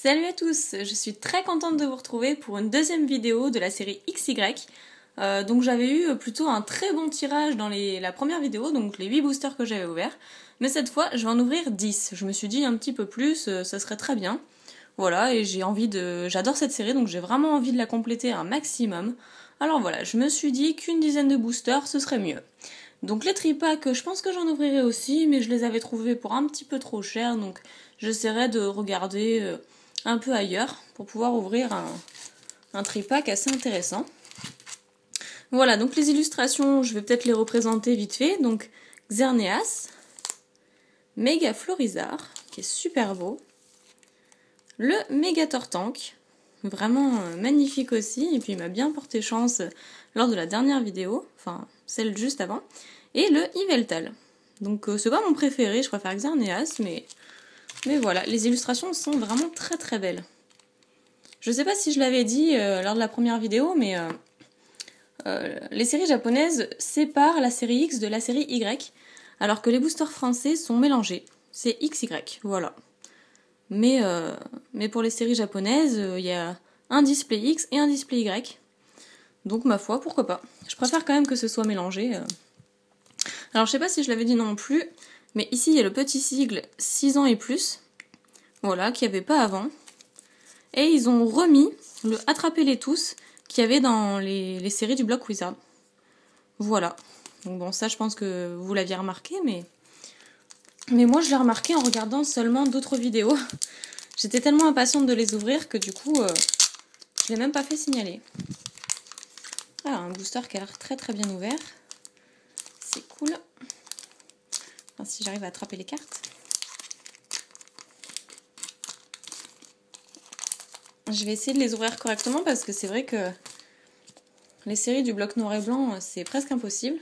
Salut à tous, je suis très contente de vous retrouver pour une deuxième vidéo de la série XY. Donc j'avais eu plutôt un très bon tirage dans la première vidéo, donc les 8 boosters que j'avais ouverts. Mais cette fois, je vais en ouvrir 10. Je me suis dit un petit peu plus, ça serait très bien. Voilà, et j'adore cette série, donc j'ai vraiment envie de la compléter un maximum. Alors voilà, je me suis dit qu'une dizaine de boosters, ce serait mieux. Donc les tripacks, je pense que j'en ouvrirai aussi, mais je les avais trouvés pour un petit peu trop cher, donc j'essaierai de regarder un peu ailleurs pour pouvoir ouvrir un tripack assez intéressant. Voilà, donc les illustrations, je vais peut-être les représenter vite fait. Donc Xerneas, Méga Florizard, qui est super beau, le Méga Tortank, vraiment magnifique aussi, et puis il m'a bien porté chance lors de la dernière vidéo, enfin celle juste avant, et le Yveltal. Donc c'est pas mon préféré, je préfère Xerneas, mais voilà, les illustrations sont vraiment très très belles. Je sais pas si je l'avais dit lors de la première vidéo, mais les séries japonaises séparent la série X de la série Y, alors que les boosters français sont mélangés. C'est XY, voilà. Mais pour les séries japonaises, il y a un display X et un display Y. Donc ma foi, pourquoi pas. Je préfère quand même que ce soit mélangé. Alors je sais pas si je l'avais dit non plus, mais ici il y a le petit sigle 6 ans et plus, voilà, qu'il n'y avait pas avant. Et ils ont remis le Attrapez-les tous qu'il y avait dans les séries du Block Wizard. Voilà. Donc bon, ça je pense que vous l'aviez remarqué, mais moi je l'ai remarqué en regardant seulement d'autres vidéos. J'étais tellement impatiente de les ouvrir que du coup, je l'ai même pas fait signaler. Ah, un booster qui a l'air très très bien ouvert. C'est cool. Enfin, si j'arrive à attraper les cartes. Je vais essayer de les ouvrir correctement parce que c'est vrai que les séries du bloc noir et blanc, c'est presque impossible.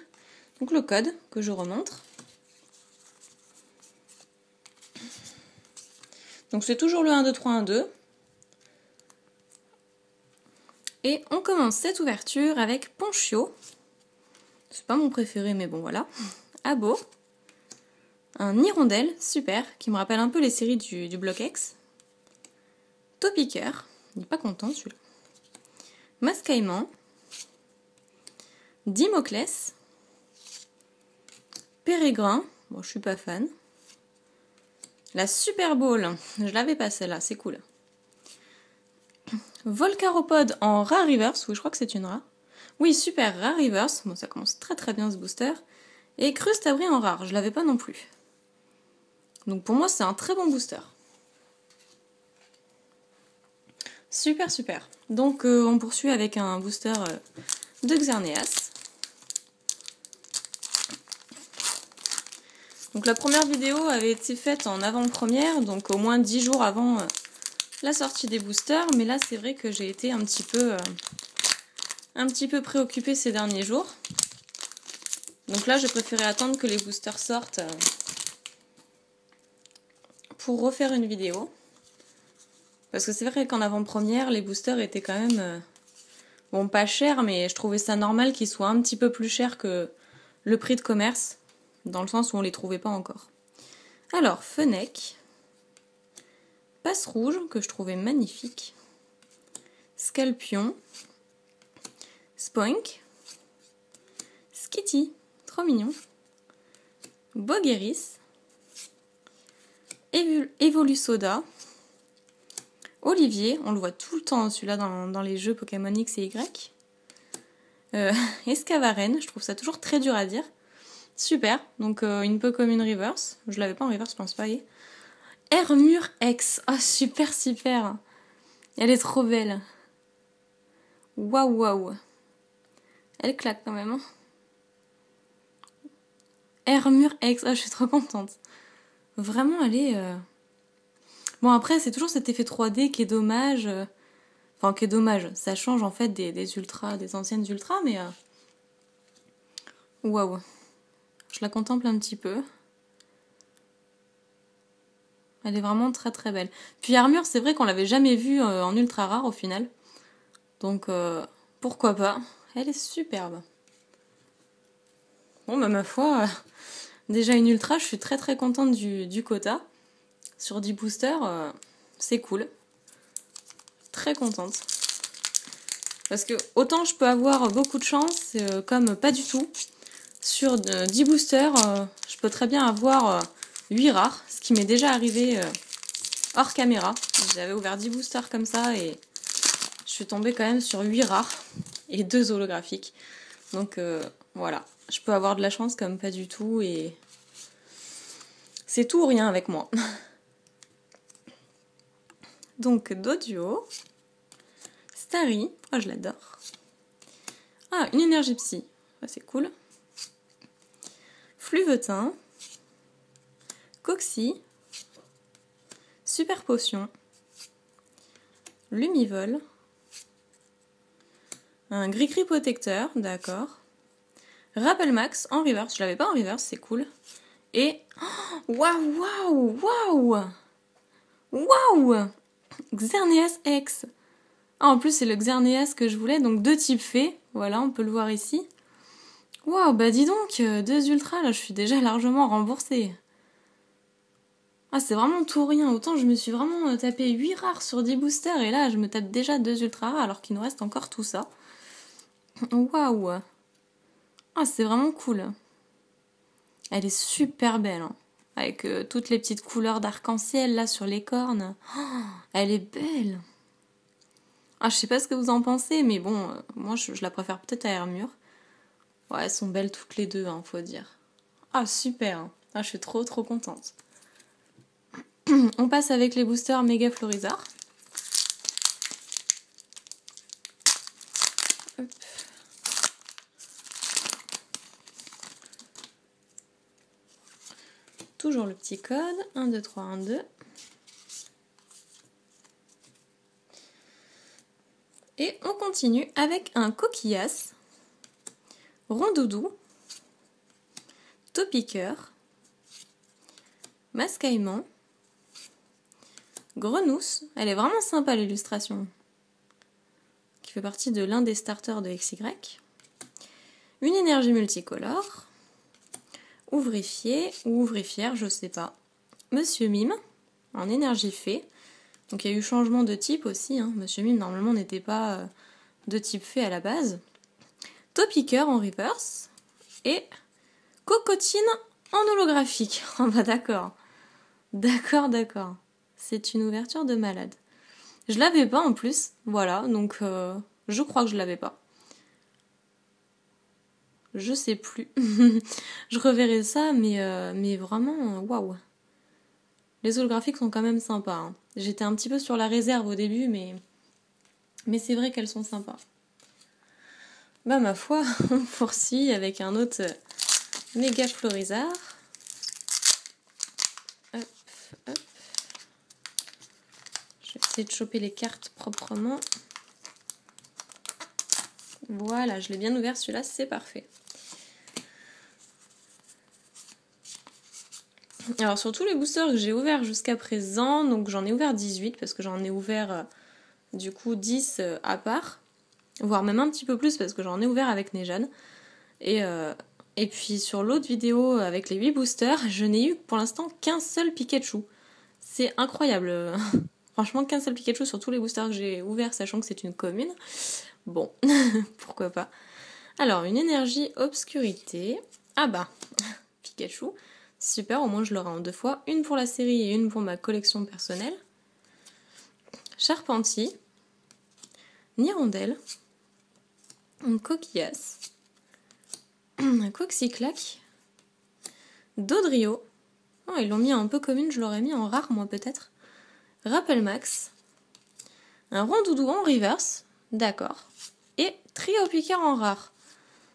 Donc le code que je remontre. Donc c'est toujours le 1, 2, 3, 1, 2. Et on commence cette ouverture avec Ponchio. C'est pas mon préféré, mais bon voilà. Abo. Un hirondelle, super, qui me rappelle un peu les séries du bloc X. Topiqueur, il n'est pas content celui-là. Mascaillement. Dimoclès. Pérégrin, bon je suis pas fan. La Super Bowl, je l'avais pas celle-là, c'est cool. Volcaropode en rare reverse, oui je crois que c'est une rare. Oui, super rare reverse, bon ça commence très très bien ce booster. Et Crustabri en rare, je l'avais pas non plus. Donc pour moi c'est un très bon booster. Super super. Donc on poursuit avec un booster de Xerneas. Donc la première vidéo avait été faite en avant-première, donc au moins 10 jours avant la sortie des boosters, mais là c'est vrai que j'ai été un petit peu préoccupée ces derniers jours. Donc là j'ai préféré attendre que les boosters sortent pour refaire une vidéo. Parce que c'est vrai qu'en avant-première, les boosters étaient quand même bon pas chers, mais je trouvais ça normal qu'ils soient un petit peu plus chers que le prix de commerce, dans le sens où on les trouvait pas encore. Alors, Fennec, Passe Rouge, que je trouvais magnifique, Scalpion, Spoink, Skitty, trop mignon, Bogueris, Evolusoda, Olivier, on le voit tout le temps celui-là dans les jeux Pokémon X et Y. Escavaren, je trouve ça toujours très dur à dire. Super, donc une Pokémon Reverse, je l'avais pas en Reverse, je pense pas. Hermure X, oh super super, elle est trop belle. Waouh waouh, elle claque quand même. Hein. Hermure X, oh je suis trop contente. Vraiment elle est... Bon après c'est toujours cet effet 3D qui est dommage. Enfin qui est dommage, ça change en fait des ultras, des anciennes ultras, mais... Waouh. Je la contemple un petit peu. Elle est vraiment très très belle. Puis Armure, c'est vrai qu'on l'avait jamais vue en ultra rare au final. Donc pourquoi pas. Elle est superbe. Bon bah ma foi, déjà une ultra, je suis très très contente du quota. Sur 10 boosters, c'est cool. très contente. Parce que autant je peux avoir beaucoup de chance, comme pas du tout. Sur 10 boosters, je peux très bien avoir 8 rares, ce qui m'est déjà arrivé hors caméra. J'avais ouvert 10 boosters comme ça et je suis tombée quand même sur 8 rares et 2 holographiques. Donc voilà, je peux avoir de la chance comme pas du tout et c'est tout ou rien avec moi. Donc Doduo, Starry, oh je l'adore. Ah, une énergie psy, c'est cool. Fluvetin, Coxy, Super Potion, Lumivol, un Gris-Gris protecteur, d'accord. Rappel Max en reverse, je l'avais pas en reverse, c'est cool. Et waouh, Xerneas X. Ah, en plus c'est le Xerneas que je voulais, donc 2 types fées, voilà, on peut le voir ici. Waouh, bah dis donc, 2 ultras, là je suis déjà largement remboursée. Ah, c'est vraiment tout rien. Autant je me suis vraiment tapé 8 rares sur 10 boosters et là je me tape déjà 2 ultra rares alors qu'il nous reste encore tout ça. Waouh. Ah, c'est vraiment cool. Elle est super belle, hein. Avec toutes les petites couleurs d'arc-en-ciel là sur les cornes. Oh, elle est belle. Ah, je sais pas ce que vous en pensez, mais bon, moi je la préfère peut-être à Hermure. Ouais, elles sont belles toutes les deux, hein, faut dire. Ah, super. Ah, je suis trop contente. On passe avec les boosters Méga Florizard. Hop. Toujours le petit code. 1, 2, 3, 1, 2. Et on continue avec un Coquillas, Rondoudou, Topiqueur, Mascaillement, Grenousse. Elle est vraiment sympa l'illustration. Qui fait partie de l'un des starters de XY. Une énergie multicolore. Ouvrifié ou ouvrifière, je sais pas. Monsieur Mime, en énergie fée. Donc il y a eu changement de type aussi. Hein. Monsieur Mime, normalement, n'était pas de type fée à la base. Topiqueur en reverse. Et Cocotine en holographique. Oh bah d'accord. D'accord. C'est une ouverture de malade. Je l'avais pas en plus. Voilà, donc je crois que je l'avais pas. Je sais plus. Je reverrai ça, mais vraiment, waouh. Les holographiques sont quand même sympas. Hein. J'étais un petit peu sur la réserve au début, mais c'est vrai qu'elles sont sympas. Bah ma foi, on poursuit avec un autre Méga Florizard. Hop. Je vais essayer de choper les cartes proprement. Voilà, je l'ai bien ouvert celui-là, c'est parfait. Alors sur tous les boosters que j'ai ouverts jusqu'à présent, donc j'en ai ouvert 18 parce que j'en ai ouvert du coup 10 à part, voire même un petit peu plus parce que j'en ai ouvert avec Nejane. Et puis sur l'autre vidéo avec les 8 boosters, je n'ai eu pour l'instant qu'un seul Pikachu. C'est incroyable. Franchement, qu'un seul Pikachu sur tous les boosters que j'ai ouverts, sachant que c'est une commune. Bon, pourquoi pas. Alors, une énergie obscurité. Ah bah, Pikachu. Super, au moins je l'aurai en 2 fois. Une pour la série et une pour ma collection personnelle. Charpentier. Nirondelle. Un Coquillas. Un Coxyclac. Dodrio. Oh, ils l'ont mis un peu commune, je l'aurais mis en rare moi peut-être. Rappel Max. Un Rondoudou en reverse. D'accord. Et Trio Piqueur en rare.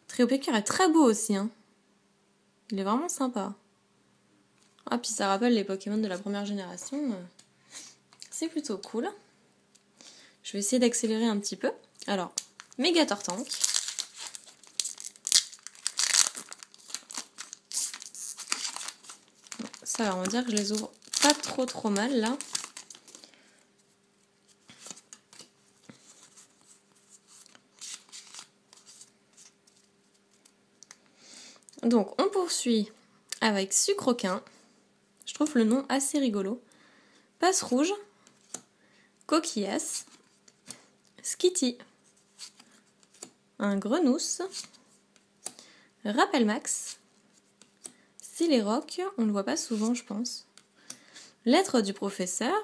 Trio Piqueur est très beau aussi. Hein. Il est vraiment sympa. Ah, puis ça rappelle les Pokémon de la première génération. C'est plutôt cool. Je vais essayer d'accélérer un petit peu. Alors, Méga Tortank. Ça, on va dire que je les ouvre pas trop mal là. Donc, on poursuit avec Sucroquin. Je trouve le nom assez rigolo. Passe rouge. Coquillas. Skitty, un Grenousse, Rappel Max, Silerock, on ne le voit pas souvent je pense, Lettre du professeur,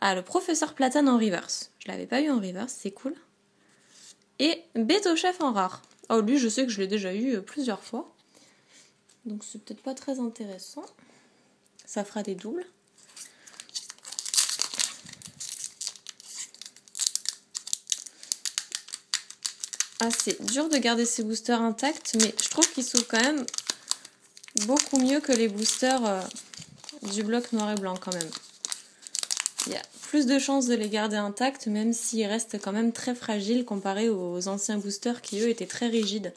le professeur Platane en reverse, je l'avais pas eu en reverse, c'est cool, et Beto Chef en rare. Oh lui je sais que je l'ai déjà eu plusieurs fois, donc c'est peut-être pas très intéressant, ça fera des doubles. C'est dur de garder ces boosters intacts, mais je trouve qu'ils sont quand même beaucoup mieux que les boosters du bloc noir et blanc quand même. Il y a plus de chances de les garder intacts, même s'ils restent quand même très fragiles comparé aux anciens boosters qui eux étaient très rigides.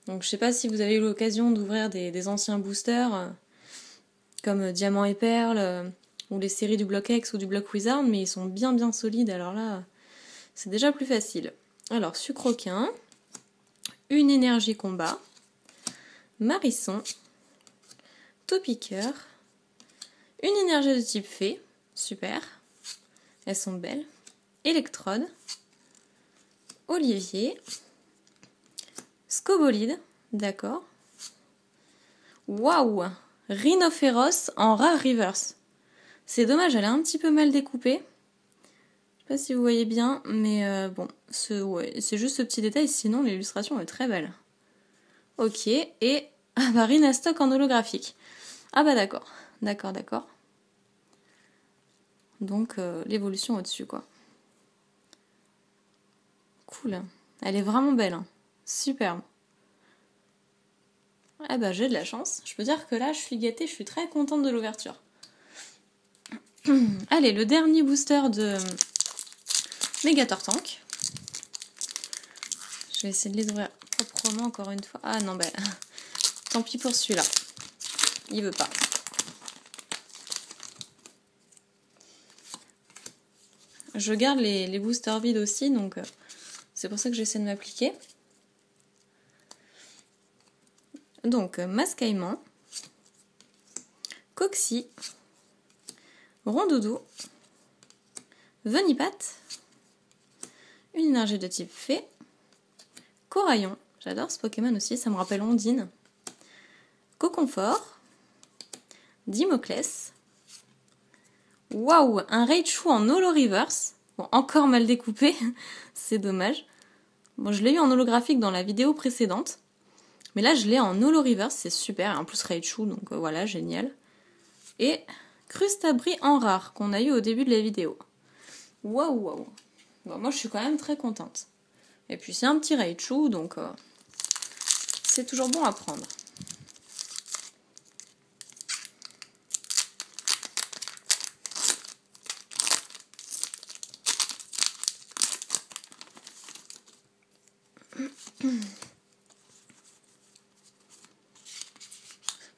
Donc je sais pas si vous avez eu l'occasion d'ouvrir des anciens boosters comme Diamant et Perle ou les séries du bloc X ou du bloc Wizard, mais ils sont bien solides, alors là c'est déjà plus facile. Alors, Sucroquin, une énergie combat, Marisson, Topiqueur, une énergie de type fée, super, elles sont belles, Électrode, Olivier, Scobolide, d'accord, waouh, Rhinophéros en rare reverse. C'est dommage, elle est un petit peu mal découpée. Je sais pas si vous voyez bien, mais bon, c'est juste ce petit détail, sinon l'illustration est très belle. Ok, et Rhinastock en holographique. D'accord. Donc l'évolution au-dessus, quoi. Cool, elle est vraiment belle, hein. Superbe. J'ai de la chance. Je peux dire que là, je suis gâtée, je suis très contente de l'ouverture. Allez, le dernier booster de Megator Tank. Je vais essayer de les ouvrir proprement encore une fois. Tant pis pour celui-là. Il veut pas. Je garde les boosters vides aussi, donc c'est pour ça que j'essaie de m'appliquer. Donc, Mascaillement, Coxy, Rondoudou, Venipat, une énergie de type fée, Coraillon, j'adore ce Pokémon aussi, ça me rappelle Ondine, Coconfort, Dimoclès, waouh, un Raichu en holo reverse, bon, encore mal découpé, c'est dommage. Bon, je l'ai eu en holographique dans la vidéo précédente, mais là je l'ai en holo reverse, c'est super, et en plus Raichu, donc voilà, génial. Et Crustabri en rare, qu'on a eu au début de la vidéo. Waouh. Bon, moi je suis quand même très contente. Et puis c'est un petit Raichu, donc c'est toujours bon à prendre.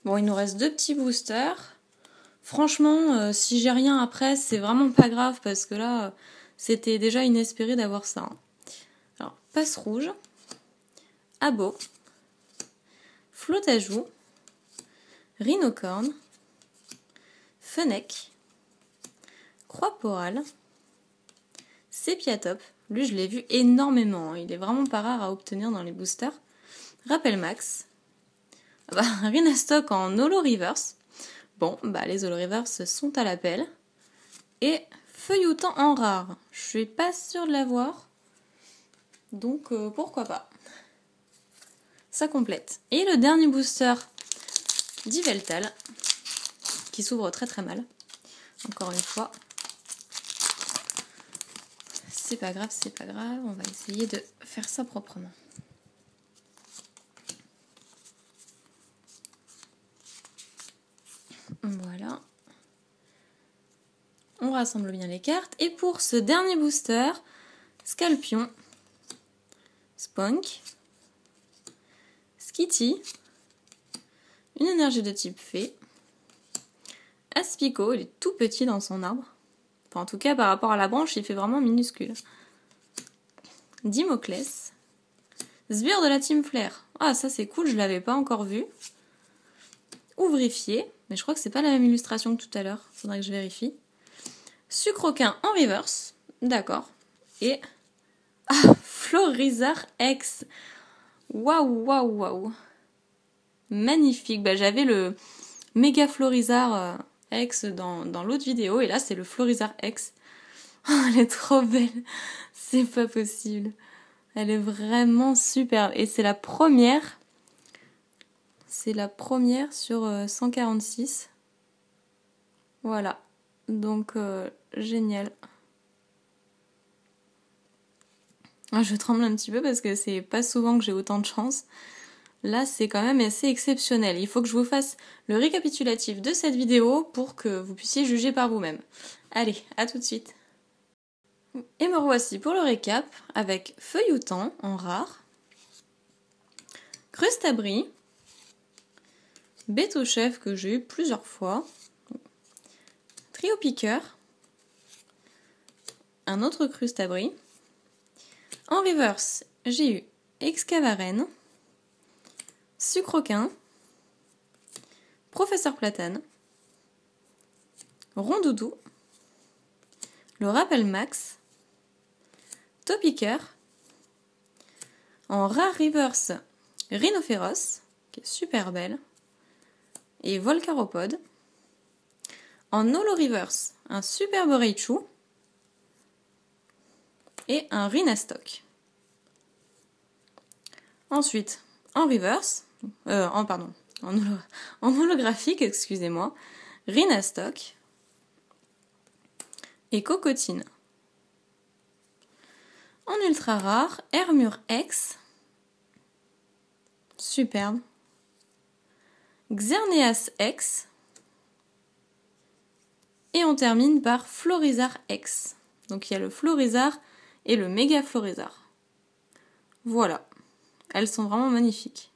Bon, il nous reste 2 petits boosters. Franchement, si j'ai rien après, c'est vraiment pas grave parce que là, c'était déjà inespéré d'avoir ça. Hein. Alors, Passe Rouge, Abo, Flotte-à-Joux, Rhinocorne, Fennec, Croix-Porale, Sépiatop. Lui, je l'ai vu énormément. Hein. Il est vraiment pas rare à obtenir dans les boosters. Rappel Max. Rhinastock en holo reverse. Bon, les holo reverse sont à l'appel. Et Feuilloutant en rare. Je suis pas sûre de l'avoir. Donc, pourquoi pas. Ça complète. Et le dernier booster d'Yveltal, qui s'ouvre très mal. Encore une fois. C'est pas grave. On va essayer de faire ça proprement. Voilà. On rassemble bien les cartes. Et pour ce dernier booster, Scalpion, Spunk, Skitty, une énergie de type fée, Aspico, il est tout petit dans son arbre. Enfin, en tout cas, par rapport à la branche, il fait vraiment minuscule. Dimoclès, Sbire de la Team Flair. Ça c'est cool, je l'avais pas encore vu. Ouvrifié, mais je crois que c'est pas la même illustration que tout à l'heure. Faudrait que je vérifie. Sucroquin en reverse. D'accord. Et... Ah, Florizarre X. Waouh, waouh, waouh. Magnifique. Bah, j'avais le méga Florizarre X dans l'autre vidéo. Et là, c'est le Florizarre X. Oh, elle est trop belle. C'est pas possible. Elle est vraiment superbe. Et c'est la première. C'est la première sur 146. Voilà. Donc, génial. Je tremble un petit peu parce que c'est pas souvent que j'ai autant de chance. Là, c'est quand même assez exceptionnel. Il faut que je vous fasse le récapitulatif de cette vidéo pour que vous puissiez juger par vous-même. Allez, à tout de suite. Et me revoici pour le récap avec Feuilloutant en rare, Crustabri, Bête au chef que j'ai eu plusieurs fois, Trio piqueur, un autre Crustabri. En reverse, j'ai eu Excavaren, Sucroquin, Professeur Platane, Rondoudou, le Rappel Max, Topiqueur, en rare reverse, Rhinophéros, qui est super belle, et Volcaropode. En holo reverse, un superbe Raichu et un Rhinastock. Ensuite, en reverse, en holographique, excusez-moi, Rhinastock et Cocotine. En ultra rare, Hermure X, superbe, Xerneas X, et on termine par Florizarre X. Donc il y a le Florizarre et le méga Florizarre. Voilà. Elles sont vraiment magnifiques.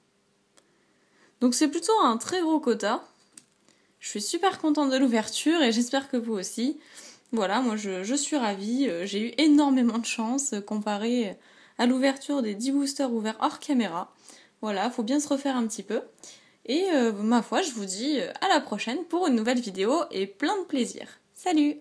Donc c'est plutôt un très gros quota. Je suis super contente de l'ouverture et j'espère que vous aussi. Voilà, moi je suis ravie. J'ai eu énormément de chance comparé à l'ouverture des 10 boosters ouverts hors caméra. Voilà, faut bien se refaire un petit peu. Et ma foi, je vous dis à la prochaine pour une nouvelle vidéo et plein de plaisir. Salut!